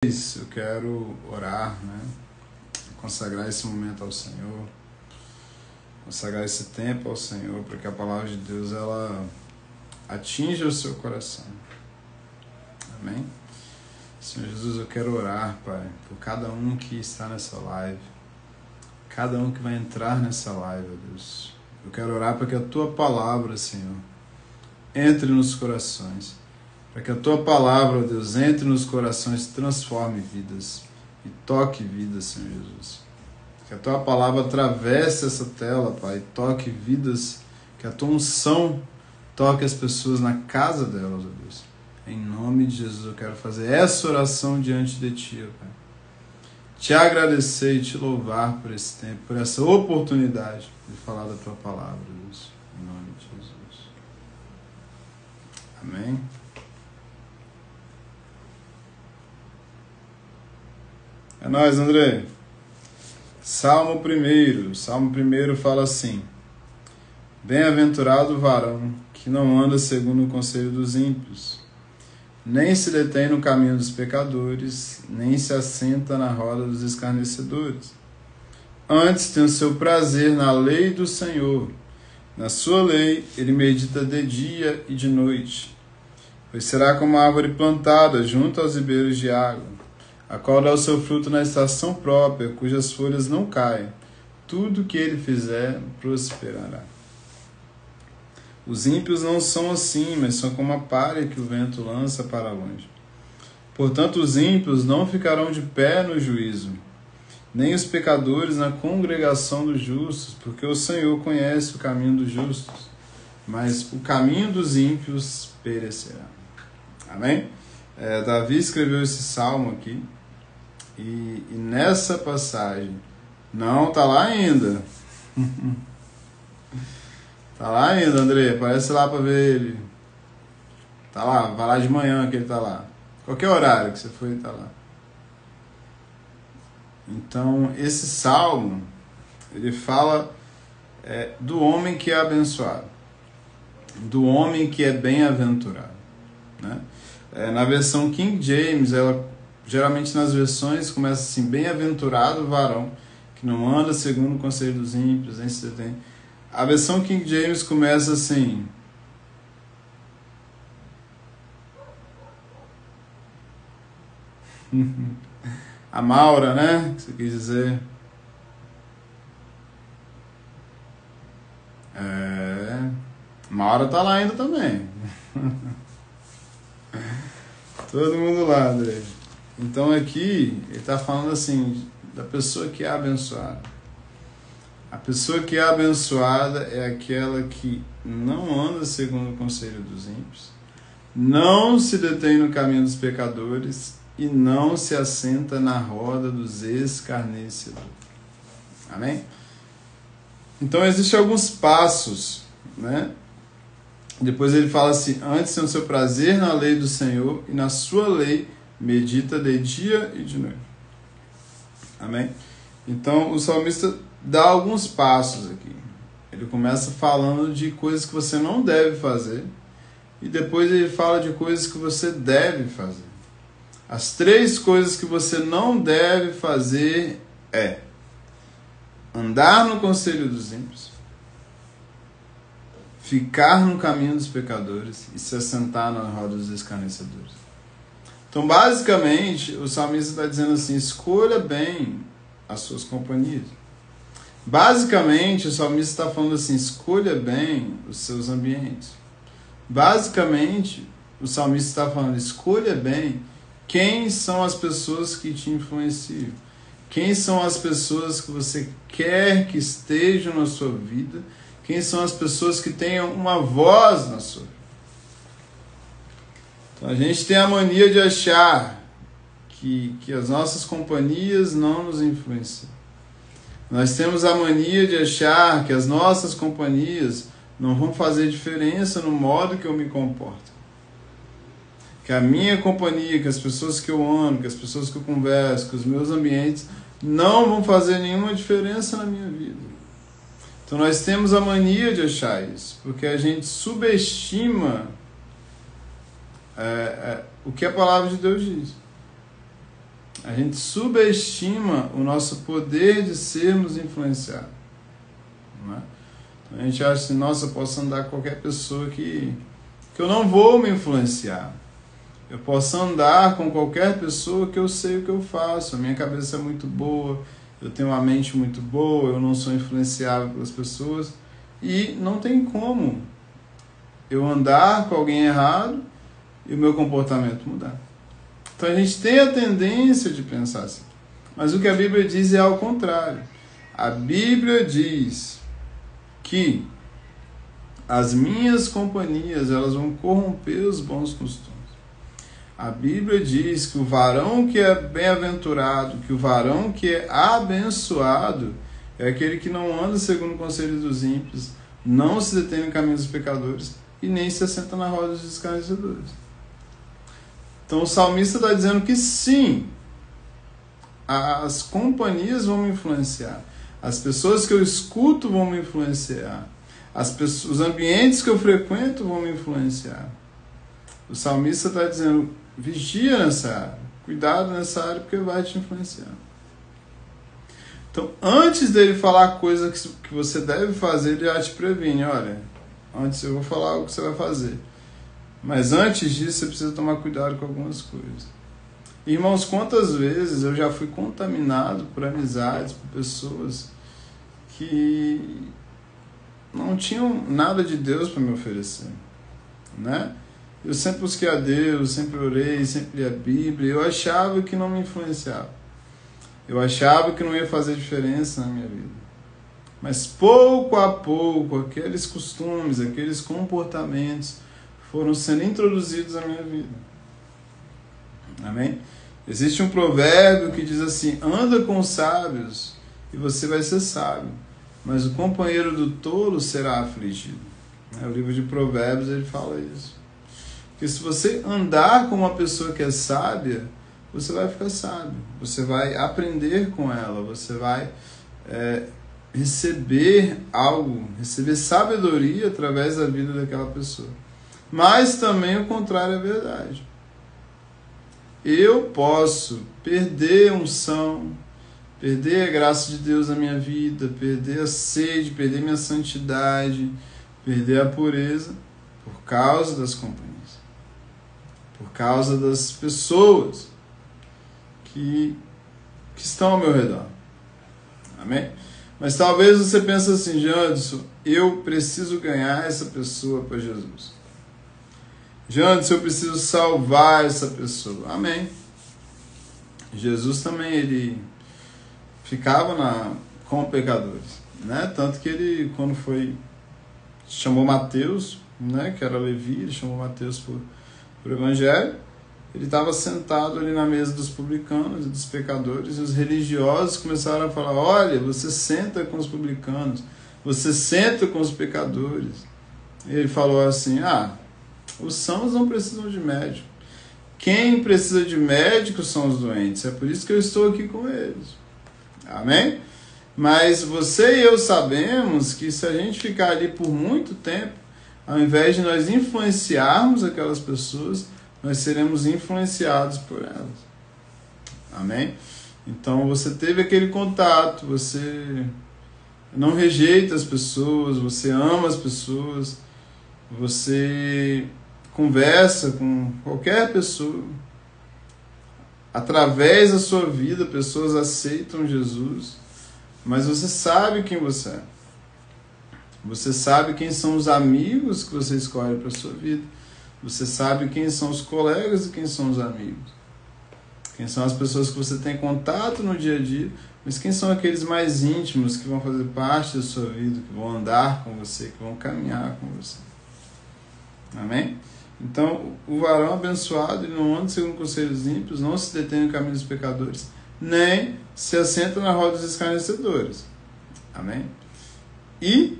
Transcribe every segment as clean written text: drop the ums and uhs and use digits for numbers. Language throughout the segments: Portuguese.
Eu quero orar, né? Consagrar esse momento ao Senhor, consagrar esse tempo ao Senhor, para que a palavra de Deus ela atinja o seu coração. Amém? Senhor Jesus, eu quero orar, Pai, por cada um que está nessa live, cada um que vai entrar nessa live, ó Deus. Eu quero orar para que a Tua palavra, Senhor, entre nos corações. Para que a Tua palavra, ó Deus, entre nos corações, transforme vidas e toque vidas, Senhor Jesus. Que a Tua palavra atravesse essa tela, Pai, e toque vidas, que a Tua unção toque as pessoas na casa delas, ó Deus. Em nome de Jesus eu quero fazer essa oração diante de Ti, ó Pai. Te agradecer e Te louvar por esse tempo, por essa oportunidade de falar da Tua palavra, Deus. Em nome de Jesus. Amém. É nóis, André. Salmo 1. Salmo 1 fala assim: Bem-aventurado o varão que não anda segundo o conselho dos ímpios, nem se detém no caminho dos pecadores, nem se assenta na roda dos escarnecedores. Antes tem o seu prazer na lei do Senhor. Na sua lei ele medita de dia e de noite. Pois será como a árvore plantada junto aos ribeiros de água, a qual dá o seu fruto na estação própria, cujas folhas não caem. Tudo que ele fizer prosperará. Os ímpios não são assim, mas são como a palha que o vento lança para longe. Portanto, os ímpios não ficarão de pé no juízo, nem os pecadores na congregação dos justos, porque o Senhor conhece o caminho dos justos, mas o caminho dos ímpios perecerá. Amém? Davi escreveu esse salmo aqui. E nessa passagem, não, está lá ainda. Está lá ainda, André, aparece lá para ver ele. Está lá, vai lá de manhã que ele está lá. Qualquer horário que você for, ele está lá. Então, esse salmo, ele fala do homem que é abençoado, do homem que é bem-aventurado, né? Na versão King James, geralmente nas versões começa assim: bem-aventurado o varão que não anda segundo o conselho dos ímpios, nem se detém. A versão King James começa assim: a Maura, né? Que você quis dizer. Maura tá lá ainda também. Todo mundo lá, André. Então aqui ele está falando assim da pessoa que é abençoada. A pessoa que é abençoada é aquela que não anda segundo o conselho dos ímpios, não se detém no caminho dos pecadores e não se assenta na roda dos escarnecedores. Amém? Então existem alguns passos, né? Depois ele fala assim: antes tem o seu prazer na lei do Senhor e na sua lei medita de dia e de noite. Amém? Então o salmista dá alguns passos aqui. Ele começa falando de coisas que você não deve fazer e depois ele fala de coisas que você deve fazer. As 3 coisas que você não deve fazer é andar no conselho dos ímpios, ficar no caminho dos pecadores e se assentar na roda dos escarnecedores. Então, basicamente, o salmista está dizendo assim: escolha bem as suas companhias. Basicamente, o salmista está falando assim: escolha bem os seus ambientes. Basicamente, o salmista está falando: escolha bem quem são as pessoas que te influenciam. Quem são as pessoas que você quer que estejam na sua vida. Quem são as pessoas que tenham uma voz na sua vida. Então, a gente tem a mania de achar que as nossas companhias não nos influenciam. Nós temos a mania de achar que as nossas companhias não vão fazer diferença no modo que eu me comporto. Que a minha companhia, que as pessoas que eu amo, que as pessoas que eu converso, que os meus ambientes não vão fazer nenhuma diferença na minha vida. Então nós temos a mania de achar isso, porque a gente subestima o que a palavra de Deus diz. A gente subestima o nosso poder de sermos influenciados. Não é? Então a gente acha assim, nossa, eu posso andar com qualquer pessoa que eu não vou me influenciar. Eu posso andar com qualquer pessoa que eu sei o que eu faço. A minha cabeça é muito boa, eu tenho uma mente muito boa, eu não sou influenciável pelas pessoas. E não tem como eu andar com alguém errado e o meu comportamento mudar. Então a gente tem a tendência de pensar assim. Mas o que a Bíblia diz é ao contrário. A Bíblia diz que as minhas companhias, elas vão corromper os bons costumes. A Bíblia diz que o varão que é bem-aventurado, que o varão que é abençoado, é aquele que não anda segundo o conselho dos ímpios, não se detém no caminho dos pecadores e nem se assenta na roda dos escarnecedores. Então o salmista está dizendo que sim, as companhias vão me influenciar, as pessoas que eu escuto vão me influenciar, os ambientes que eu frequento vão me influenciar. O salmista está dizendo, vigia nessa área, cuidado nessa área porque vai te influenciar. Então, antes dele falar coisas que você deve fazer, ele já te previne, olha, antes eu vou falar o que você vai fazer. Mas antes disso, você precisa tomar cuidado com algumas coisas. Irmãos, quantas vezes eu já fui contaminado por amizades, por pessoas que não tinham nada de Deus para me oferecer, né? Eu sempre busquei a Deus, sempre orei, sempre li a Bíblia, eu achava que não me influenciava. Eu achava que não ia fazer diferença na minha vida. Mas pouco a pouco, aqueles costumes, aqueles comportamentos foram sendo introduzidos na minha vida. Amém? Existe um provérbio que diz assim, anda com os sábios e você vai ser sábio, mas o companheiro do tolo será afligido. O livro de Provérbios ele fala isso. Porque se você andar com uma pessoa que é sábia, você vai ficar sábio, você vai aprender com ela, você vai receber algo, receber sabedoria através da vida daquela pessoa. Mas também o contrário é verdade. Eu posso perder a unção, perder a graça de Deus na minha vida, perder a sede, perder minha santidade, perder a pureza por causa das companhias, por causa das pessoas que estão ao meu redor. Amém? Mas talvez você pense assim, Janderson, eu preciso ganhar essa pessoa para Jesus. Janderson, eu preciso salvar essa pessoa. Amém. Jesus também, ele ficava com pecadores, né? Tanto que ele, quando chamou Mateus, né, que era Levi, ele chamou Mateus por evangelho, ele estava sentado ali na mesa dos publicanos e dos pecadores, e os religiosos começaram a falar, olha, você senta com os publicanos, você senta com os pecadores. E ele falou assim, os sãos não precisam de médico. Quem precisa de médico são os doentes, é por isso que eu estou aqui com eles. Amém? Mas você e eu sabemos que se a gente ficar ali por muito tempo, ao invés de nós influenciarmos aquelas pessoas, nós seremos influenciados por elas. Amém? Então você teve aquele contato, você não rejeita as pessoas, você ama as pessoas, você conversa com qualquer pessoa. Através da sua vida, pessoas aceitam Jesus, mas você sabe quem você é. Você sabe quem são os amigos que você escolhe para a sua vida. Você sabe quem são os colegas e quem são os amigos. Quem são as pessoas que você tem contato no dia a dia, mas quem são aqueles mais íntimos que vão fazer parte da sua vida, que vão andar com você, que vão caminhar com você. Amém? Então, o varão abençoado, ele não anda segundo conselhos ímpios, não se detém no caminho dos pecadores, nem se assenta na roda dos escarnecedores. Amém? E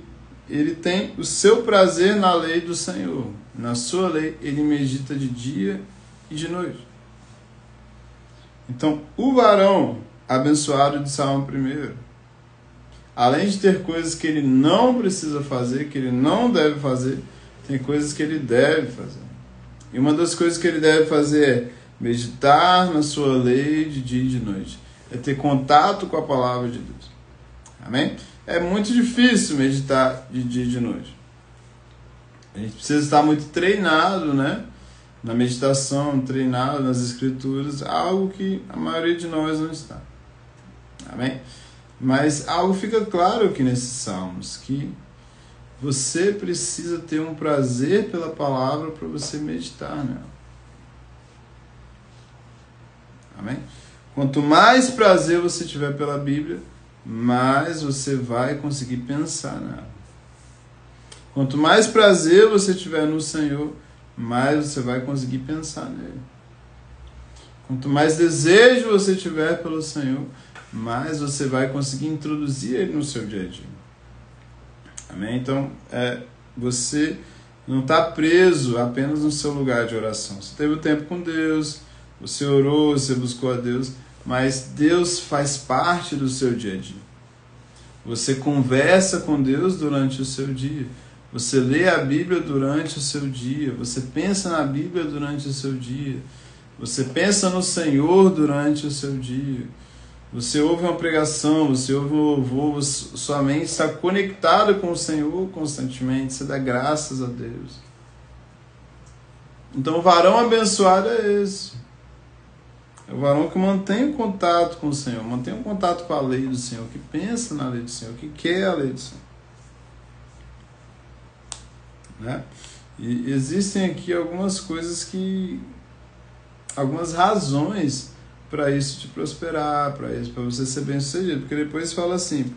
ele tem o seu prazer na lei do Senhor. Na sua lei, ele medita de dia e de noite. Então, o varão abençoado de Salmo 1, além de ter coisas que ele não precisa fazer, que ele não deve fazer, tem coisas que ele deve fazer. E uma das coisas que ele deve fazer é meditar na sua lei de dia e de noite. É ter contato com a palavra de Deus. Amém? É muito difícil meditar de dia e de noite. A gente precisa estar muito treinado, né? Na meditação, treinado nas escrituras, algo que a maioria de nós não está. Amém? Mas algo fica claro aqui nesses salmos, que você precisa ter um prazer pela palavra para você meditar nela. Amém? Quanto mais prazer você tiver pela Bíblia, mais você vai conseguir pensar nela. Quanto mais prazer você tiver no Senhor, mais você vai conseguir pensar nele. Quanto mais desejo você tiver pelo Senhor, mais você vai conseguir introduzir ele no seu dia a dia. Amém? Então, você não está preso apenas no seu lugar de oração. Você teve o tempo com Deus, você orou, você buscou a Deus, mas Deus faz parte do seu dia a dia. Você conversa com Deus durante o seu dia. Você lê a Bíblia durante o seu dia. Você pensa na Bíblia durante o seu dia. Você pensa no Senhor durante o seu dia. Você ouve uma pregação, você ouve um louvor, sua mente está conectada com o Senhor constantemente. Você dá graças a Deus. Então o varão abençoado é esse. É o varão que mantém o contato com o Senhor, mantém o contato com a lei do Senhor, que pensa na lei do Senhor, que quer a lei do Senhor. Né? E existem aqui algumas coisas algumas razões para isso te prosperar, para você ser bem sucedido, porque depois fala assim: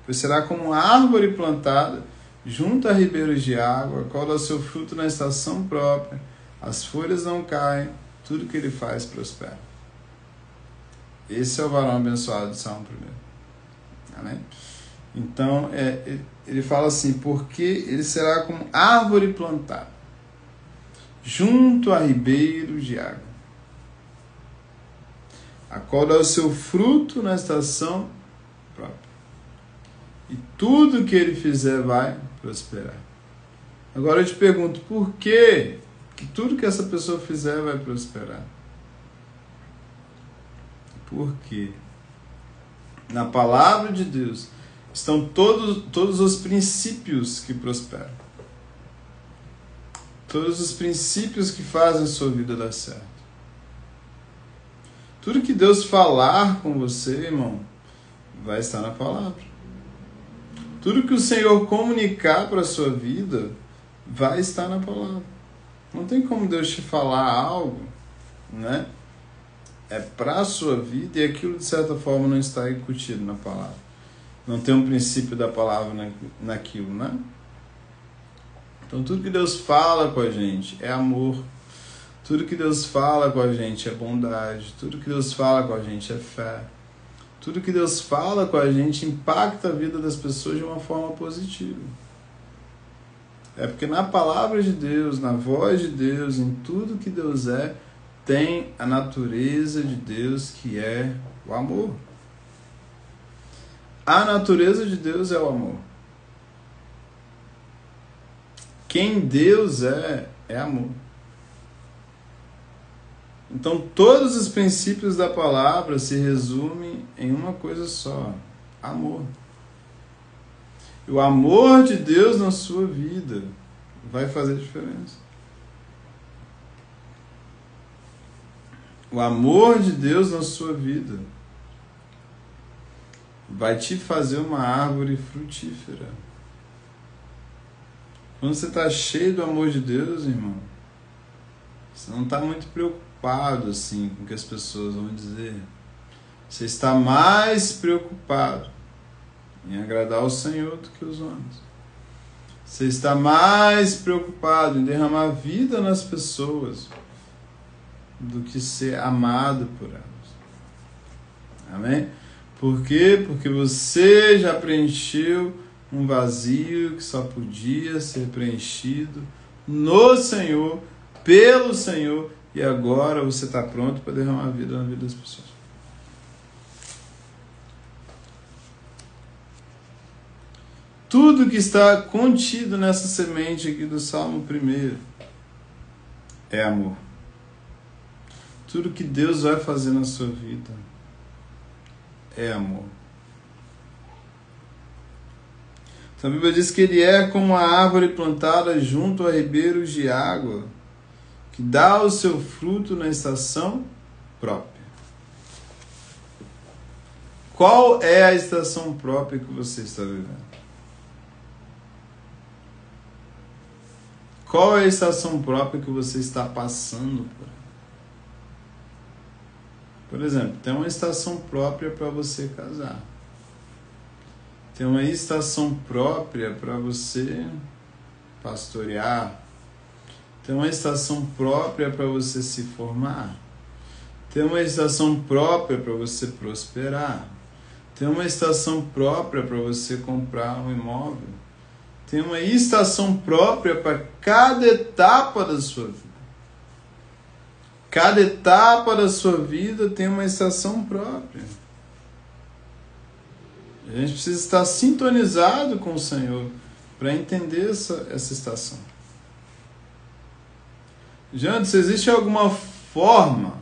pois será como uma árvore plantada junto a ribeiros de água, qual dá seu fruto na estação própria, as folhas não caem, tudo que ele faz prospera. Esse é o varão abençoado do Salmo 1. Amém? Então, ele fala assim: porque ele será como árvore plantada junto a ribeiro de água, a qual dá o seu fruto na estação própria, e tudo que ele fizer vai prosperar. Agora eu te pergunto, por que tudo que essa pessoa fizer vai prosperar? Porque na palavra de Deus estão todos os princípios que prosperam. Todos os princípios que fazem a sua vida dar certo. Tudo que Deus falar com você, irmão, vai estar na palavra. Tudo que o Senhor comunicar para a sua vida vai estar na palavra. Não tem como Deus te falar algo, né? É para a sua vida e aquilo de certa forma não está incutido na palavra. Não tem um princípio da palavra naquilo, né? Então tudo que Deus fala com a gente é amor. Tudo que Deus fala com a gente é bondade. Tudo que Deus fala com a gente é fé. Tudo que Deus fala com a gente impacta a vida das pessoas de uma forma positiva. É porque na palavra de Deus, na voz de Deus, em tudo que Deus tem a natureza de Deus, que é o amor. A natureza de Deus é o amor. Quem Deus é amor. Então todos os princípios da palavra se resumem em uma coisa só: amor. E o amor de Deus na sua vida vai fazer diferença. O amor de Deus na sua vida vai te fazer uma árvore frutífera. Quando você está cheio do amor de Deus, irmão, você não está muito preocupado assim com o que as pessoas vão dizer. Você está mais preocupado em agradar o Senhor do que os homens. Você está mais preocupado em derramar vida nas pessoas do que ser amado por elas. Amém? Por quê? Porque você já preencheu um vazio que só podia ser preenchido no Senhor, pelo Senhor, e agora você está pronto para derramar vida na vida das pessoas. Tudo que está contido nessa semente aqui do Salmo 1 é amor. Tudo que Deus vai fazer na sua vida é amor. Então a Bíblia diz que ele é como a árvore plantada junto a ribeiros de água, que dá o seu fruto na estação própria. Qual é a estação própria que você está vivendo? Qual é a estação própria que você está passando por? Por exemplo, tem uma estação própria para você casar. Tem uma estação própria para você pastorear. Tem uma estação própria para você se formar. Tem uma estação própria para você prosperar. Tem uma estação própria para você comprar um imóvel. Tem uma estação própria para cada etapa da sua vida. Cada etapa da sua vida tem uma estação própria. A gente precisa estar sintonizado com o Senhor para entender essa estação. Gente, se existe alguma forma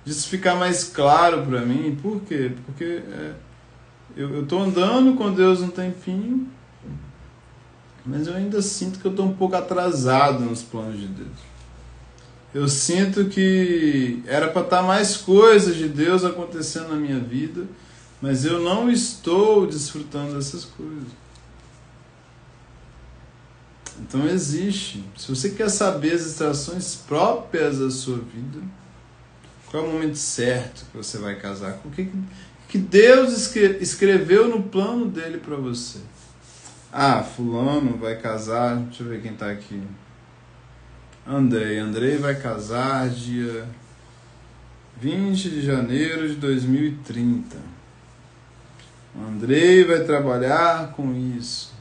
disso ficar mais claro para mim, por quê? Porque eu estou andando com Deus um tempinho, mas eu ainda sinto que eu estou um pouco atrasado nos planos de Deus. Eu sinto que era para estar mais coisas de Deus acontecendo na minha vida, mas eu não estou desfrutando dessas coisas. Então existe. Se você quer saber as estações próprias da sua vida, qual é o momento certo que você vai casar? Com o que Deus escreveu no plano dele para você? Ah, fulano vai casar, deixa eu ver quem está aqui. Andrei vai casar dia 20 de janeiro de 2030. O Andrei vai trabalhar com isso.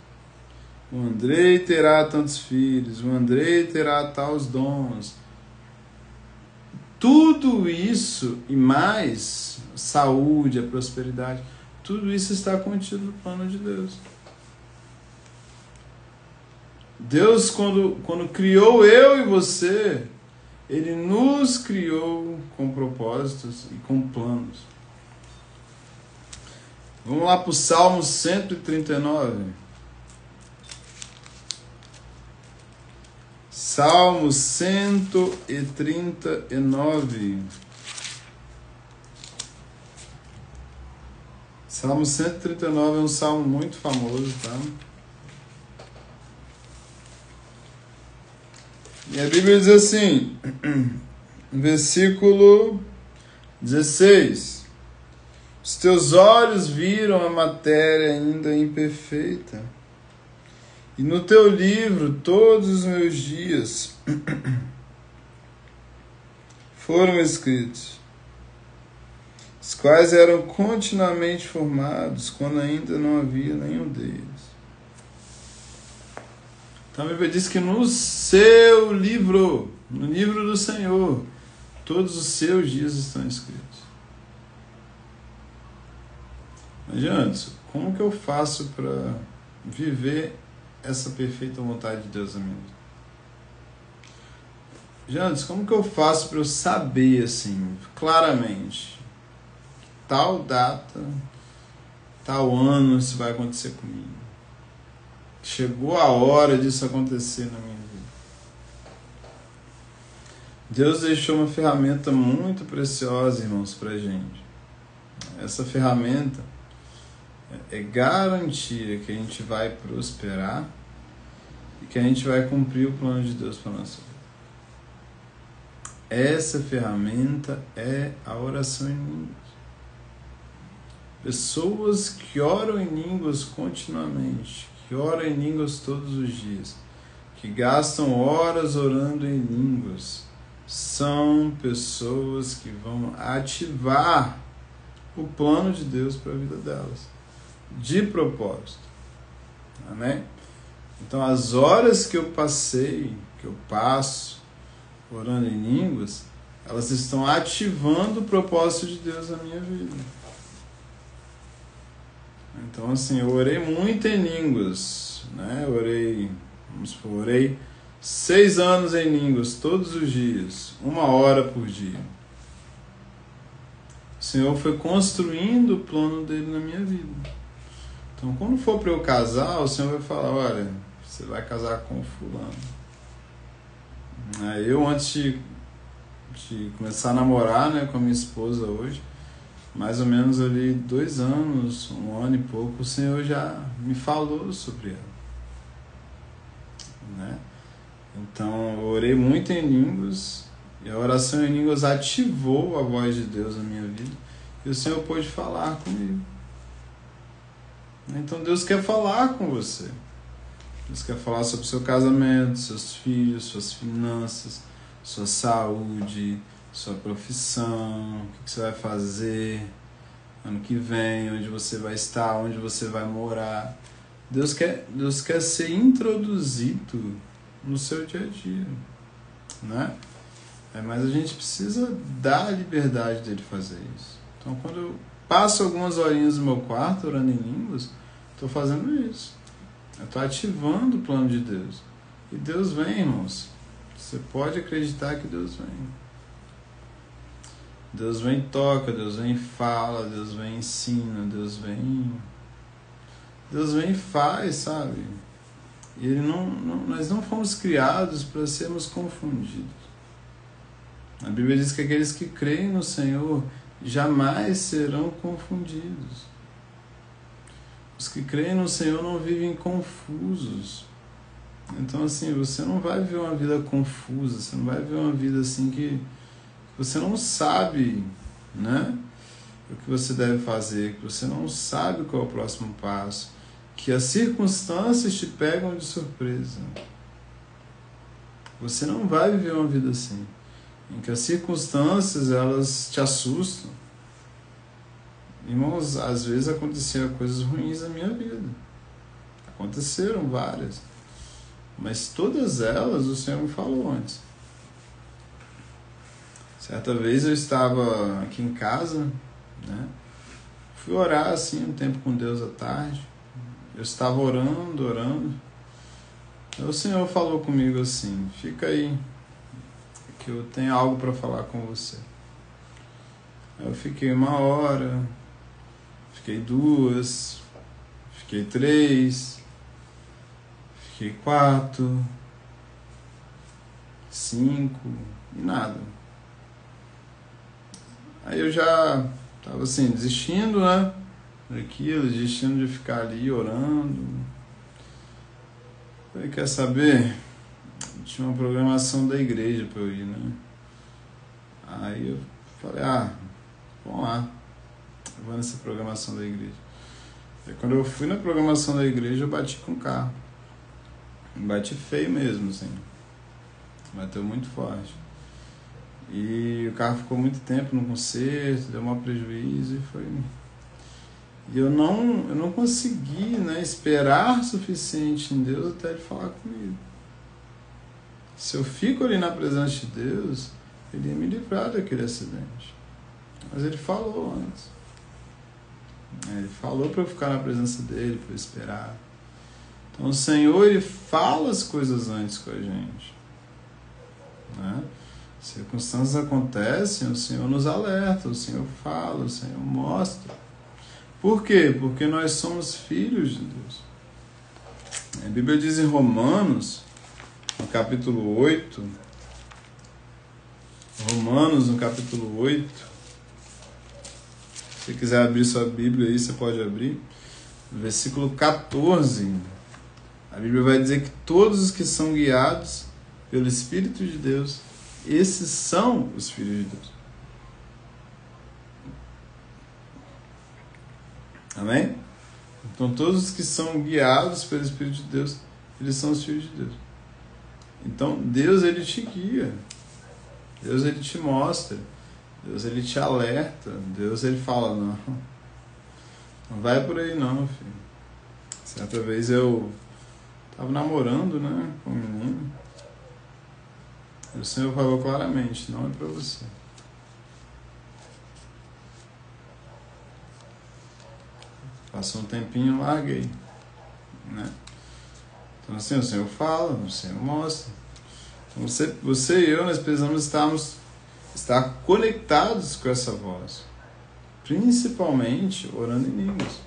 O Andrei terá tantos filhos. O Andrei terá tais dons. Tudo isso e mais, saúde, a prosperidade, tudo isso está contido no plano de Deus. Deus, quando criou eu e você, Ele nos criou com propósitos e com planos. Vamos lá para o Salmo 139. Salmo 139. Salmo 139 é um salmo muito famoso, tá? E a Bíblia diz assim, versículo 16: Os teus olhos viram a matéria ainda imperfeita, e no teu livro todos os meus dias foram escritos, os quais eram continuamente formados, quando ainda não havia nenhum deles. Então a Bíblia diz que no seu livro, no livro do Senhor, todos os seus dias estão escritos. Mas, Jantos, como que eu faço para viver essa perfeita vontade de Deus na minha vida? Jantos, como que eu faço para eu saber, assim, claramente, tal data, tal ano isso vai acontecer comigo? Chegou a hora disso acontecer na minha vida. Deus deixou uma ferramenta muito preciosa, irmãos, pra gente. Essa ferramenta é garantia que a gente vai prosperar e que a gente vai cumprir o plano de Deus para nossa vida. Essa ferramenta é a oração em línguas. Pessoas que oram em línguas continuamente, que oram em línguas todos os dias, que gastam horas orando em línguas, são pessoas que vão ativar o plano de Deus para a vida delas, de propósito. Amém? Então, as horas que eu passei, que eu passo orando em línguas, elas estão ativando o propósito de Deus na minha vida. Então, assim, eu orei muito em línguas, né? Orei 6 anos em línguas, todos os dias, 1 hora por dia. Senhor foi construindo o plano dele na minha vida. Então, quando for para eu casar, o Senhor vai falar, olha, você vai casar com o fulano. Aí eu, antes de começar a namorar, né, com a minha esposa hoje, mais ou menos ali 2 anos, 1 ano e pouco, o Senhor já me falou sobre ela. Né? Então, eu orei muito em línguas, e a oração em línguas ativou a voz de Deus na minha vida, e o Senhor pôde falar comigo. Então, Deus quer falar com você. Deus quer falar sobre o seu casamento, seus filhos, suas finanças, sua saúde, sua profissão, o que você vai fazer ano que vem, onde você vai estar, onde você vai morar. Deus quer ser introduzido no seu dia a dia, né? Mas a gente precisa dar a liberdade dele fazer isso. Então, quando eu passo algumas horinhas no meu quarto orando em línguas, estou fazendo isso. Eu estou ativando o plano de Deus. E Deus vem, irmãos. Você pode acreditar que Deus vem. Deus vem e toca, Deus vem e fala, Deus vem e ensina, Deus vem e faz, sabe? E ele nós não fomos criados para sermos confundidos. A Bíblia diz que aqueles que creem no Senhor jamais serão confundidos. Os que creem no Senhor não vivem confusos. Então, assim, você não vai viver uma vida confusa, você não vai viver uma vida assim que você não sabe, né, o que você deve fazer, que você não sabe qual é o próximo passo, que as circunstâncias te pegam de surpresa. Você não vai viver uma vida assim, em que as circunstâncias, elas te assustam. Irmãos, às vezes aconteceram coisas ruins na minha vida. Aconteceram várias. Mas todas elas o Senhor me falou antes. Certa vez eu estava aqui em casa, né? Fui orar assim um tempo com Deus à tarde. Eu estava orando. Aí o Senhor falou comigo assim: fica aí, que eu tenho algo para falar com você. Aí eu fiquei 1 hora, fiquei 2, fiquei 3, fiquei 4, 5 e nada. Aí eu já estava assim, desistindo, né, daquilo, desistindo de ficar ali orando. Aí, quer saber? Tinha uma programação da igreja para eu ir, né? Aí eu falei, vamos lá, eu vou nessa programação da igreja. Aí quando eu fui na programação da igreja, eu bati com o carro. Bati feio mesmo, assim. Bateu muito forte. E o carro ficou muito tempo no conserto, deu maior prejuízo e foi... E eu não consegui, né, esperar o suficiente em Deus até Ele falar comigo. Se eu fico ali na presença de Deus, Ele ia me livrar daquele acidente. Mas Ele falou antes. Ele falou para eu ficar na presença dEle, para eu esperar. Então o Senhor, Ele fala as coisas antes com a gente, né? Circunstâncias acontecem, o Senhor nos alerta, o Senhor fala, o Senhor mostra. Por quê? Porque nós somos filhos de Deus. A Bíblia diz em Romanos, no capítulo 8, se você quiser abrir sua Bíblia aí, você pode abrir, no versículo 14, a Bíblia vai dizer que todos os que são guiados pelo Espírito de Deus, esses são os filhos de Deus. Amém? Então todos os que são guiados pelo Espírito de Deus, eles são os filhos de Deus. Então Deus, Ele te guia. Deus, Ele te mostra. Deus, Ele te alerta. Deus, Ele fala, não vai por aí não, filho. Certa vez eu estava namorando, né, com um menino. E o Senhor falou claramente, não é para você. Passou um tempinho, larguei, né? Então assim, o Senhor fala, o Senhor mostra. Então, você e eu, nós precisamos estar conectados com essa voz. principalmente orando em línguas.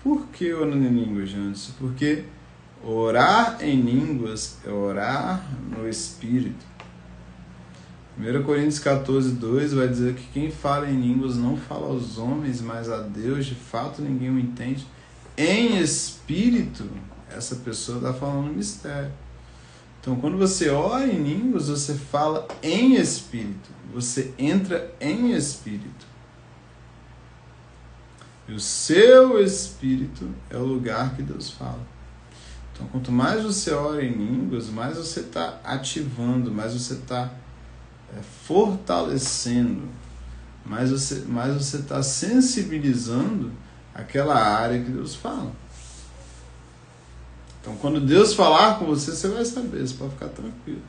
Por que orando em línguas, gente? Porque orar em línguas é orar no Espírito. 1 Coríntios 14, 2 vai dizer que quem fala em línguas não fala aos homens, mas a Deus. De fato, ninguém o entende. Em Espírito, essa pessoa está falando mistério. Então, quando você ora em línguas, você fala em Espírito. Você entra em Espírito. E o seu Espírito é o lugar que Deus fala. Então, quanto mais você ora em línguas, mais você está ativando, mais você está fortalecendo, mais você está sensibilizando aquela área que Deus fala. Então, quando Deus falar com você, você vai saber, você pode ficar tranquilo.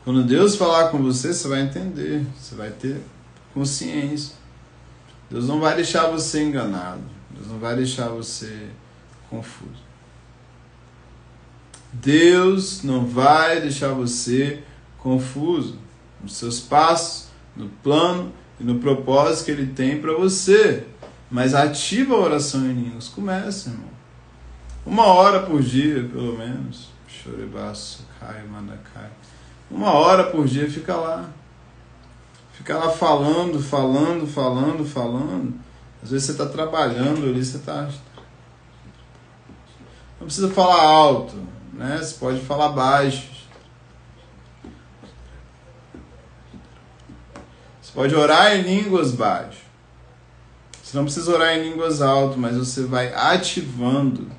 Quando Deus falar com você, você vai entender, você vai ter consciência. Deus não vai deixar você enganado, Deus não vai deixar você confuso. Deus não vai deixar você confuso nos seus passos, no plano e no propósito que Ele tem para você. Mas ativa a oração em línguas. Começa, irmão. 1 hora por dia, pelo menos. Chorebaço, cai, manda cai. 1 hora por dia, fica lá. Fica lá falando. Às vezes você está trabalhando ali, você está... Não precisa falar alto, né? Você pode falar baixo. Você pode orar em línguas baixo. Você não precisa orar em línguas altas, mas você vai ativando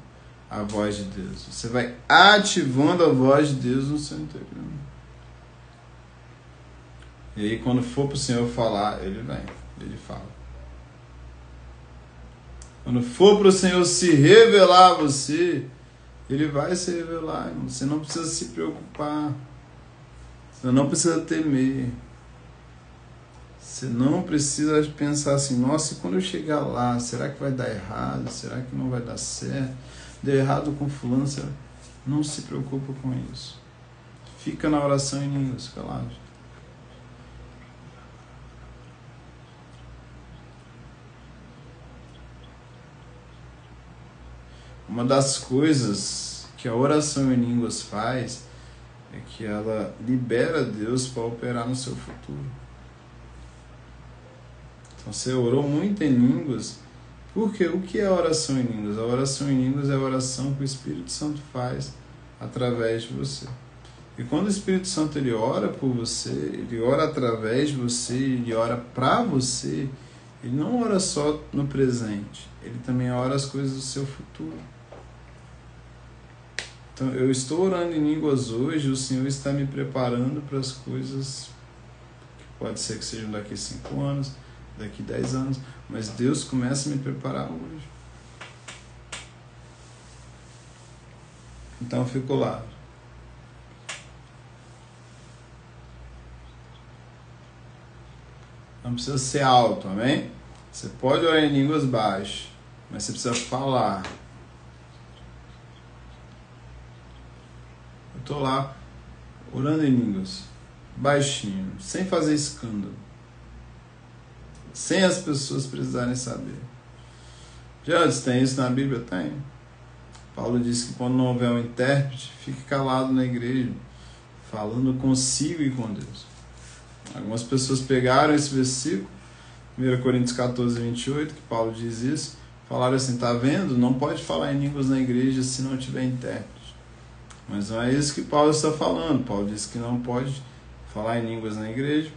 a voz de Deus. Você vai ativando a voz de Deus no seu interior. E aí, quando for para o Senhor falar, Ele vem, Ele fala. Quando for para o Senhor se revelar a você, Ele vai se revelar, irmão. Você não precisa se preocupar. Você não precisa temer. Você não precisa pensar assim, nossa, e quando eu chegar lá, será que vai dar errado? Será que não vai dar certo? Deu errado com fulano? Será? Não se preocupa com isso. Fica na oração em línguas, fica lá. Uma das coisas que a oração em línguas faz é que ela libera Deus para operar no seu futuro. Então você orou muito em línguas, porque o que é a oração em línguas? A oração em línguas é a oração que o Espírito Santo faz através de você. E quando o Espírito Santo ele ora por você, ele ora através de você, ele ora para você, ele não ora só no presente, ele também ora as coisas do seu futuro. Então, eu estou orando em línguas hoje, o Senhor está me preparando para as coisas que pode ser que sejam daqui 5 anos, daqui 10 anos, mas Deus começa a me preparar hoje. Então, eu fico lá. Não precisa ser alto, amém? Você pode orar em línguas baixas, mas você precisa falar. Estou lá orando em línguas, baixinho, sem fazer escândalo, sem as pessoas precisarem saber. Já antes tem isso na Bíblia? Tem. Paulo diz que quando não houver um intérprete, fique calado na igreja, falando consigo e com Deus. Algumas pessoas pegaram esse versículo, 1 Coríntios 14, 28, que Paulo diz isso, falaram assim, tá vendo? Não pode falar em línguas na igreja se não tiver intérprete. Mas não é isso que Paulo está falando. Paulo diz que não pode falar em línguas na igreja.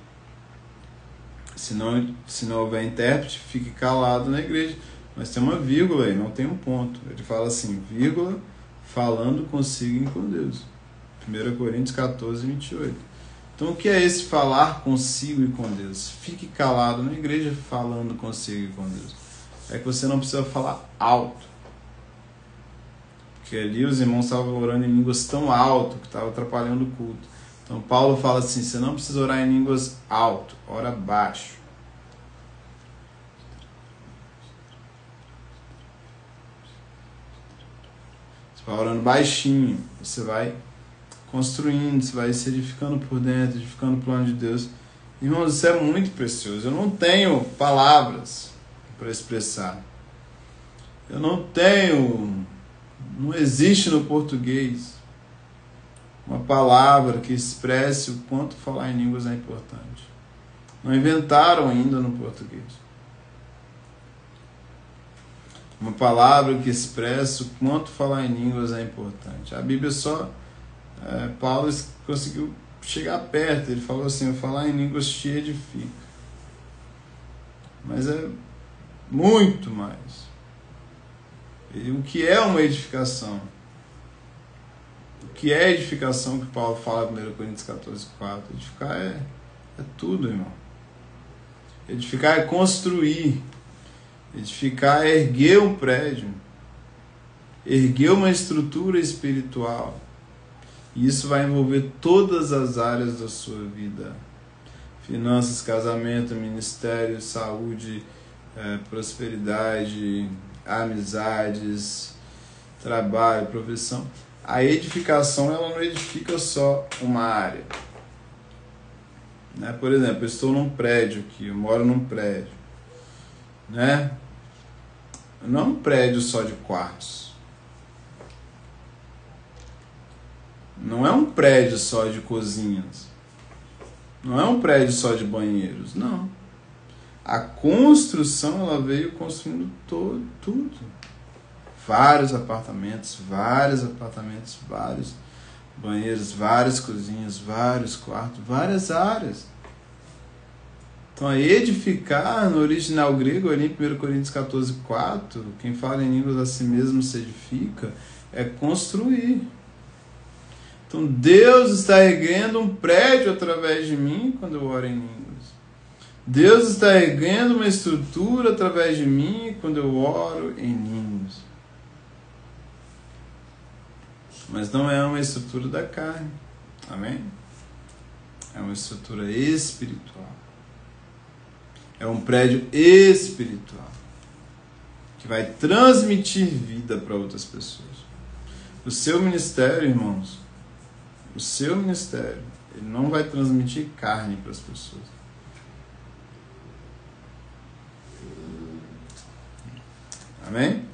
Se não houver intérprete, fique calado na igreja. Mas tem uma vírgula aí, não tem um ponto. Ele fala assim, vírgula, falando consigo e com Deus. 1 Coríntios 14, 28. Então o que é esse falar consigo e com Deus? Fique calado na igreja falando consigo e com Deus. É que você não precisa falar alto. Porque ali os irmãos estavam orando em línguas tão alto que estava atrapalhando o culto. Então Paulo fala assim, você não precisa orar em línguas alto, ora baixo. Você vai orando baixinho, você vai construindo, você vai se edificando por dentro, edificando o plano de Deus. Irmãos, isso é muito precioso. Eu não tenho palavras para expressar. Eu não tenho, não existe no português uma palavra que expresse o quanto falar em línguas é importante. Não inventaram ainda no português uma palavra que expresse o quanto falar em línguas é importante. A Bíblia só, Paulo conseguiu chegar perto. Ele falou assim: falar em línguas te edifica. Mas é muito mais. E o que é uma edificação? O que é edificação que Paulo fala em 1 Coríntios 14:4? Edificar é tudo, irmão. Edificar é construir. Edificar é erguer um prédio. Erguer uma estrutura espiritual. E isso vai envolver todas as áreas da sua vida. Finanças, casamento, ministério, saúde, prosperidade, amizades, trabalho, profissão. A edificação, ela não edifica só uma área. Né? Por exemplo, eu estou num prédio aqui, eu moro num prédio. Né? Não é um prédio só de quartos. Não é um prédio só de cozinhas. Não é um prédio só de banheiros. Não. A construção, ela veio construindo tudo. Vários apartamentos, vários banheiros, várias cozinhas, vários quartos, várias áreas. Então, a edificar, no original grego, ali em 1 Coríntios 14:4, quem fala em línguas a si mesmo se edifica, é construir. Então, Deus está erguendo um prédio através de mim quando eu oro em línguas. Deus está erguendo uma estrutura através de mim quando eu oro em línguas. Mas não é uma estrutura da carne. Amém? É uma estrutura espiritual. É um prédio espiritual que vai transmitir vida para outras pessoas. O seu ministério, irmãos, o seu ministério, ele não vai transmitir carne para as pessoas. Amém?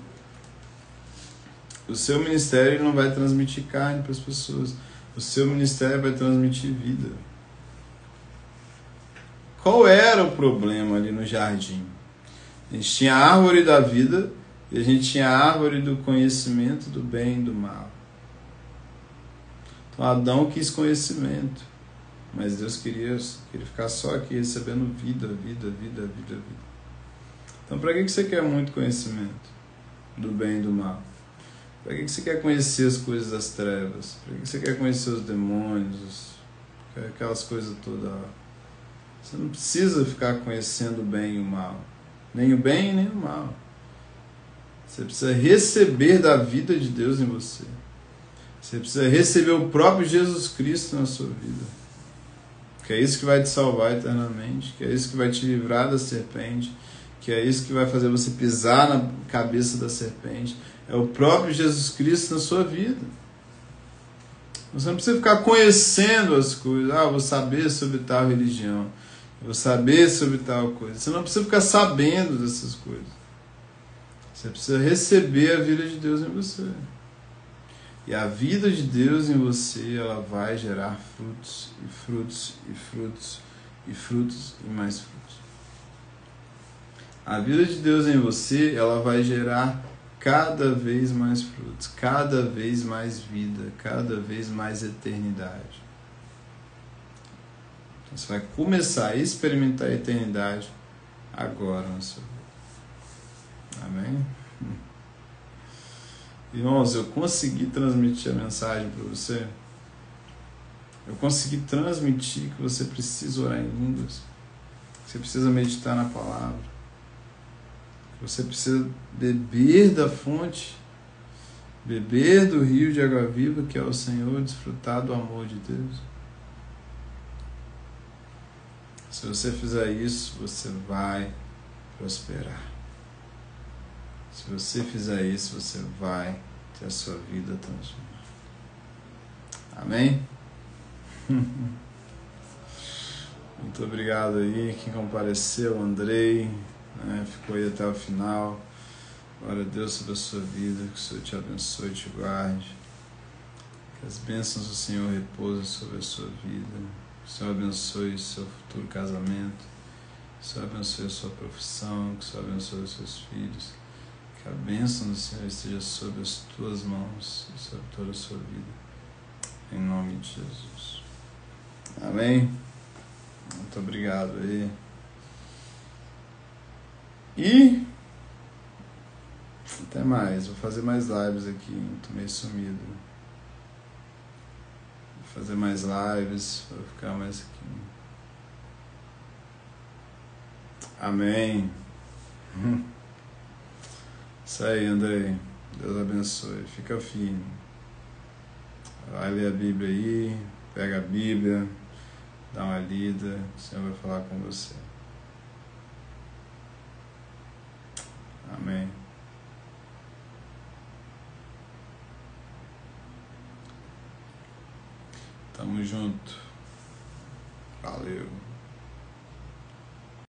O seu ministério não vai transmitir carne para as pessoas. O seu ministério vai transmitir vida. Qual era o problema ali no jardim? A gente tinha a árvore da vida e a gente tinha a árvore do conhecimento do bem e do mal. Então Adão quis conhecimento, mas Deus queria ficar só aqui recebendo vida. Então para que você quer muito conhecimento do bem e do mal? Para que você quer conhecer as coisas das trevas? Para que você quer conhecer os demônios? Aquelas coisas todas. Você não precisa ficar conhecendo o bem e o mal. Nem o bem nem o mal. Você precisa receber da vida de Deus em você. Você precisa receber o próprio Jesus Cristo na sua vida. Que é isso que vai te salvar eternamente. Que é isso que vai te livrar da serpente. Que é isso que vai fazer você pisar na cabeça da serpente. É o próprio Jesus Cristo na sua vida. Você não precisa ficar conhecendo as coisas. Eu vou saber sobre tal religião. Eu vou saber sobre tal coisa. Você não precisa ficar sabendo dessas coisas. Você precisa receber a vida de Deus em você. E a vida de Deus em você, ela vai gerar frutos, e frutos, e frutos, e frutos, e mais frutos. A vida de Deus em você, ela vai gerar cada vez mais frutos, cada vez mais vida, cada vez mais eternidade. Então você vai começar a experimentar a eternidade agora na sua vida. Amém? Irmãos, eu consegui transmitir a mensagem para você. Eu consegui transmitir que você precisa orar em línguas, que você precisa meditar na palavra, que você precisa beber da fonte, beber do rio de água viva que é o Senhor, desfrutar do amor de Deus. Se você fizer isso, você vai prosperar. Se você fizer isso, você vai ter a sua vida transformada. Amém? Muito obrigado aí, quem compareceu, Andrei, né, ficou aí até o final. Glória a Deus sobre a sua vida, que o Senhor te abençoe e te guarde. Que as bênçãos do Senhor repousem sobre a sua vida. Que o Senhor abençoe o seu futuro casamento. Que o Senhor abençoe a sua profissão. Que o Senhor abençoe os seus filhos. Que a bênção do Senhor esteja sobre as tuas mãos e sobre toda a sua vida. Em nome de Jesus. Amém? Muito obrigado aí. E até mais. Vou fazer mais lives aqui. Tô meio sumido. Vou fazer mais lives para ficar mais aqui. Amém. Isso aí, Andrei. Deus abençoe. Fica firme. Vai ler a Bíblia aí. Pega a Bíblia. Dá uma lida. O Senhor vai falar com você. Amém. Tamo junto. Valeu.